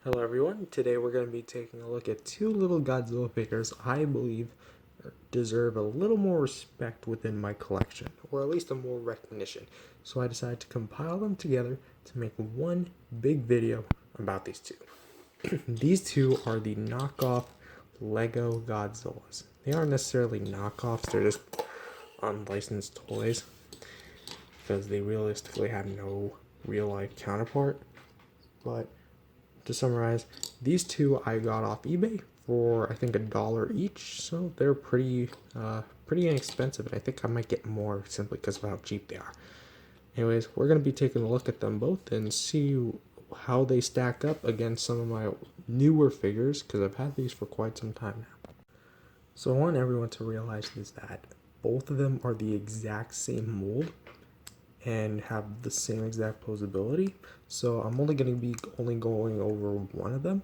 Hello everyone, today we're going to be taking a look at two little Godzilla figures I believe deserve a little more respect within my collection, or at least a more recognition. So I decided to compile them together to make one big video about these two. These two are the knockoff Lego Godzillas. They aren't necessarily knockoffs, they're just unlicensed toys because they realistically have no real life counterpart. But to summarize, these two I got off eBay for I think $1 each, so they're pretty inexpensive, and I think I might get more simply because of how cheap they are. Anyways, we're going to be taking a look at them both and see how they stack up against some of my newer figures, because I've had these for quite some time now. So I want everyone to realize is that both of them are the exact same mold and have the same exact posability. So I'm only going to be going over one of them,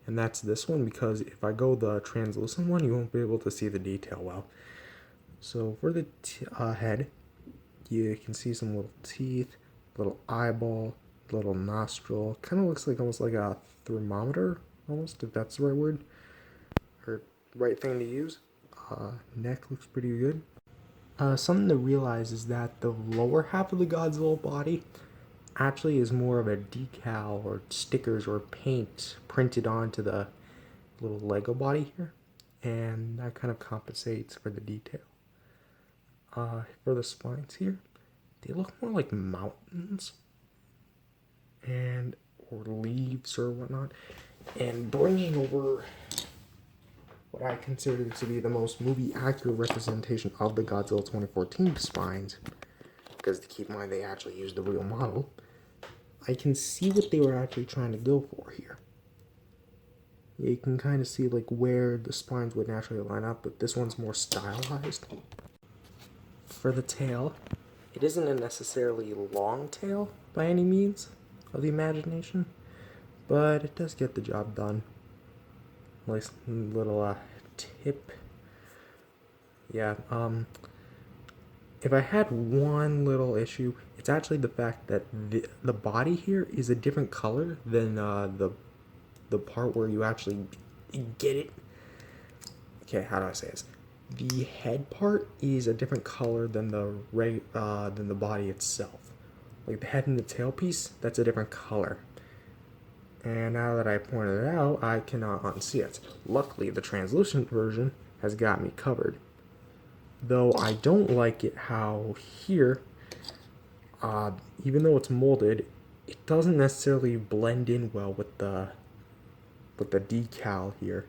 and that's this one, because if I go the translucent one, you won't be able to see the detail well. So for the head, you can see some little teeth, little eyeball, little nostril. Kind of looks like almost like a thermometer, almost, if that's the right word or right thing to use. Neck looks pretty good. Something to realize is that the lower half of the Godzilla body actually is more of a decal or stickers or paint printed onto the little Lego body here, and that kind of compensates for the detail. For the spines here, they look more like mountains and or leaves or whatnot. And bringing over what I consider to be the most movie-accurate representation of the Godzilla 2014 spines, because to keep in mind they actually used the real model, I can see what they were actually trying to go for here. You can kind of see like where the spines would naturally line up, but this one's more stylized. For the tail, it isn't a necessarily long tail by any means of the imagination, but it does get the job done. Nice little tip. Yeah, if I had one little issue, it's actually the fact that the body here is a different color than the part where you actually get it. Okay, how do I say this? The head part is a different color than the body itself. Like the head and the tail piece, that's a different color. And now that I pointed it out, I cannot unsee it. Luckily, the translucent version has got me covered. Though I don't like it how here, even though it's molded, it doesn't necessarily blend in well with the decal here.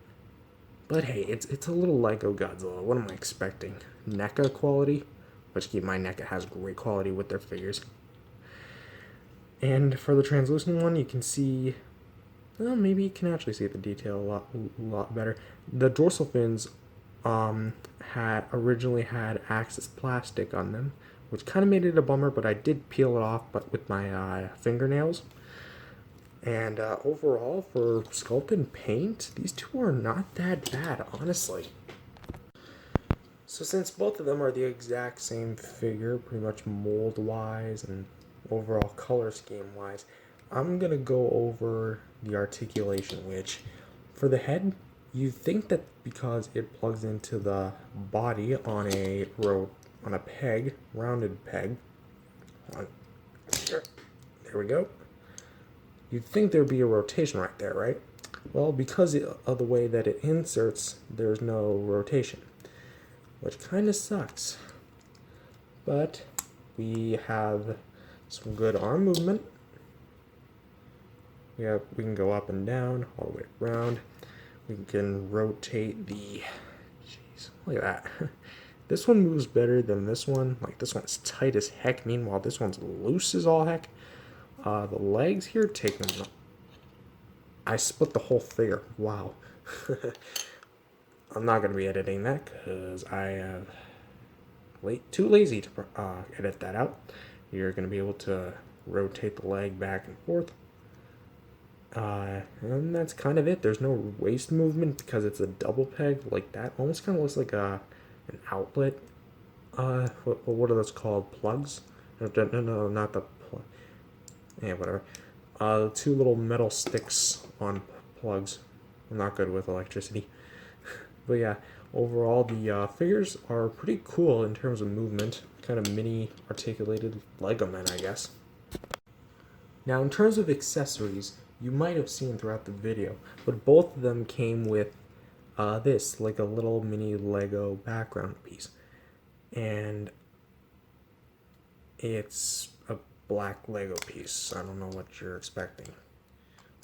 But hey, it's a little Lego Godzilla. What am I expecting? NECA quality? Which, keep in mind, NECA has great quality with their figures. And for the translucent one, you can see, well, maybe you can actually see the detail a lot better. The dorsal fins originally had Axis plastic on them, which kind of made it a bummer, but I did peel it off but with my fingernails. And overall, for sculpt and paint, these two are not that bad, honestly. So since both of them are the exact same figure, pretty much mold-wise and overall color scheme-wise, I'm going to go over the articulation, which, for the head, you think that because it plugs into the body on a peg, rounded peg, there we go, you'd think there'd be a rotation right there, right? Well, because of the way that it inserts, there's no rotation, which kind of sucks. But we have some good arm movement. We can go up and down, all the way around. We can rotate the... Jeez, look at that. This one moves better than this one. Like, this one's tight as heck. Meanwhile, this one's loose as all heck. The legs here take them. I split the whole figure. Wow. I'm not going to be editing that because I am too lazy to edit that out. You're going to be able to rotate the leg back and forth. And that's kind of it. There's no waist movement because it's a double peg like that. Almost kind of looks like an outlet. What are those called? Plugs? No, not the plug. Yeah, whatever. two little metal sticks on plugs. I'm not good with electricity. But yeah, overall the figures are pretty cool in terms of movement. Kind of mini articulated Lego men, I guess. Now in terms of accessories, you might have seen throughout the video, but both of them came with this, like a little mini Lego background piece. And it's a black Lego piece. I don't know what you're expecting.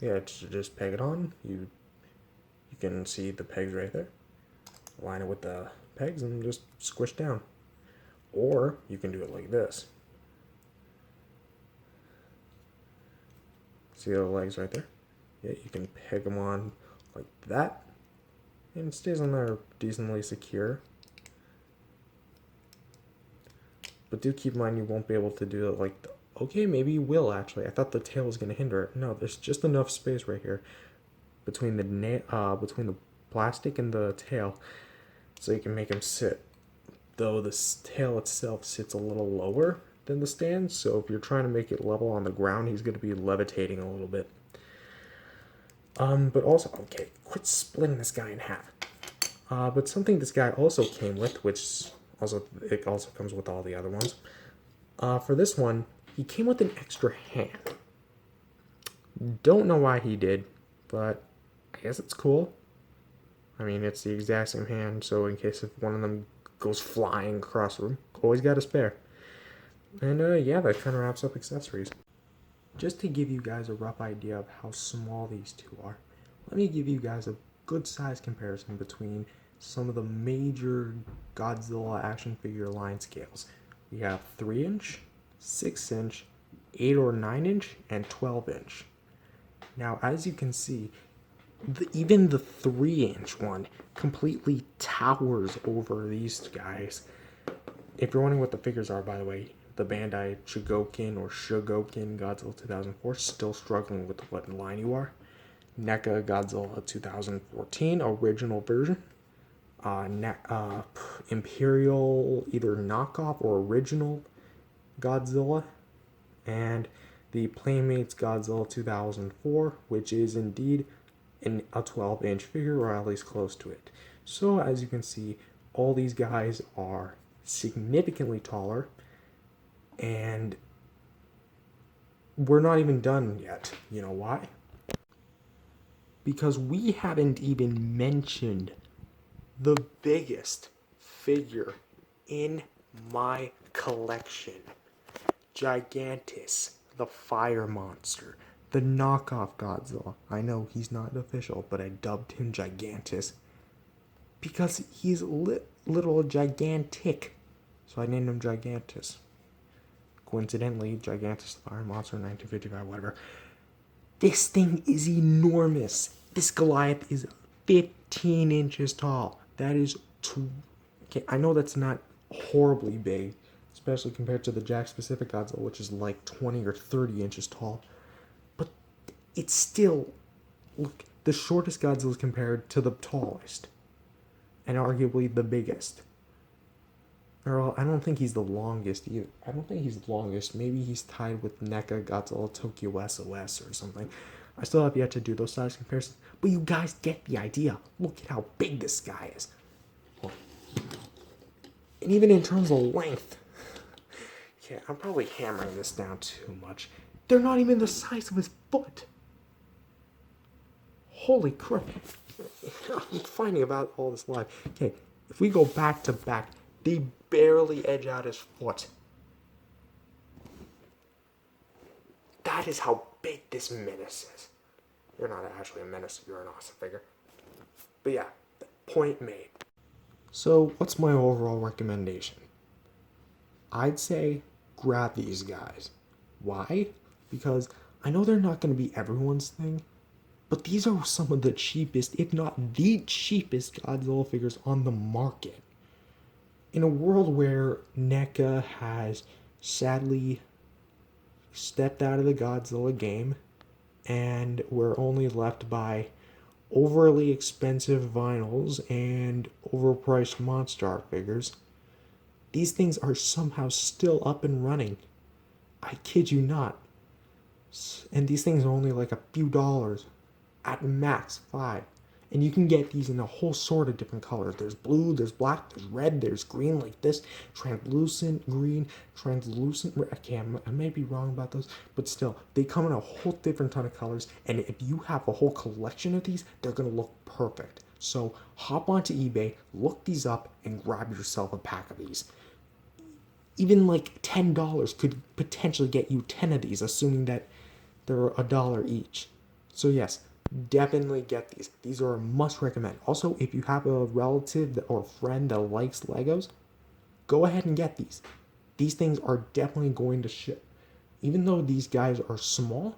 Yeah, to just peg it on. You can see the pegs right there. Line it with the pegs and just squish down. Or you can do it like this. See the legs right there? Yeah, you can peg them on like that. And it stays on there decently secure. But do keep in mind you won't be able to do it like, okay, maybe you will actually. I thought the tail was going to hinder it. No, there's just enough space right here between the plastic and the tail, so you can make him sit. Though the tail itself sits a little lower than the stand, so if you're trying to make it level on the ground, he's going to be levitating a little bit. But also, okay, quit splitting this guy in half. But something this guy also came with, which it also comes with all the other ones. For this one, he came with an extra hand. Don't know why he did, but I guess it's cool. I mean, it's the exact same hand, so in case if one of them goes flying across the room, always got a spare. And yeah, that kind of wraps up accessories. Just to give you guys a rough idea of how small these two are, let me give you guys a good size comparison between some of the major Godzilla action figure line scales. We have 3-inch, 6-inch, 8 or 9-inch, and 12-inch. Now, as you can see, even the 3-inch one completely towers over these guys. If you're wondering what the figures are, by the way, the Bandai Chigokin or Shogokin Godzilla 2004, still struggling with what line you are. NECA Godzilla 2014 original version. Imperial either knockoff or original Godzilla. And the Playmates Godzilla 2004, which is indeed a 12-inch figure, or at least close to it. So as you can see, all these guys are significantly taller, and we're not even done yet. You know why? Because we haven't even mentioned the biggest figure in my collection. Gigantis, the fire monster. The knockoff Godzilla. I know he's not official, but I dubbed him Gigantis because he's little gigantic. So I named him Gigantis. Coincidentally, Gigantis the fire monster, 1955, whatever. This thing is enormous. This Goliath is 15 inches tall. That is okay, I know that's not horribly big, especially compared to the Jack-specific Godzilla, which is like 20 or 30 inches tall. It's still, look, the shortest Godzilla is compared to the tallest, and arguably the biggest. Or I don't think he's the longest either. I don't think he's the longest. Maybe he's tied with NECA Godzilla Tokyo SOS or something. I still have yet to do those size comparisons, but you guys get the idea. Look at how big this guy is. And even in terms of length, yeah, I'm probably hammering this down too much. They're not even the size of his foot. Holy crap. I'm finding about all this live. Okay, if we go back to back, they barely edge out his foot. That is how big this menace is. You're not actually a menace, you're an awesome figure. But yeah, point made. So, what's my overall recommendation? I'd say grab these guys. Why? Because I know they're not going to be everyone's thing, but these are some of the cheapest, if not the cheapest Godzilla figures on the market. In a world where NECA has sadly stepped out of the Godzilla game, and we're only left by overly expensive vinyls and overpriced monster figures, these things are somehow still up and running. I kid you not. And these things are only like a few dollars, at max 5. And you can get these in a whole sort of different colors. There's blue, there's black, there's red, there's green like this, translucent green, translucent red. I may be wrong about those, but still, they come in a whole different ton of colors. And if you have a whole collection of these, they're gonna look perfect. So hop onto eBay, look these up, and grab yourself a pack of these. Even like $10 could potentially get you 10 of these, assuming that they're $1 each. So yes, definitely get these. These are a must recommend. Also, if you have a relative or friend that likes Legos, go ahead and get these. These things are definitely going to ship. Even though these guys are small,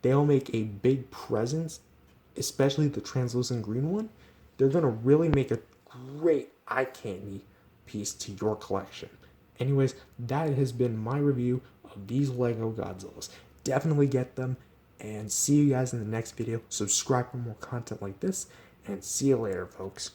they'll make a big presence, especially the translucent green one. They're going to really make a great eye candy piece to your collection. Anyways, that has been my review of these Lego Godzillas. Definitely get them, and see you guys in the next video. Subscribe for more content like this, and see you later, folks.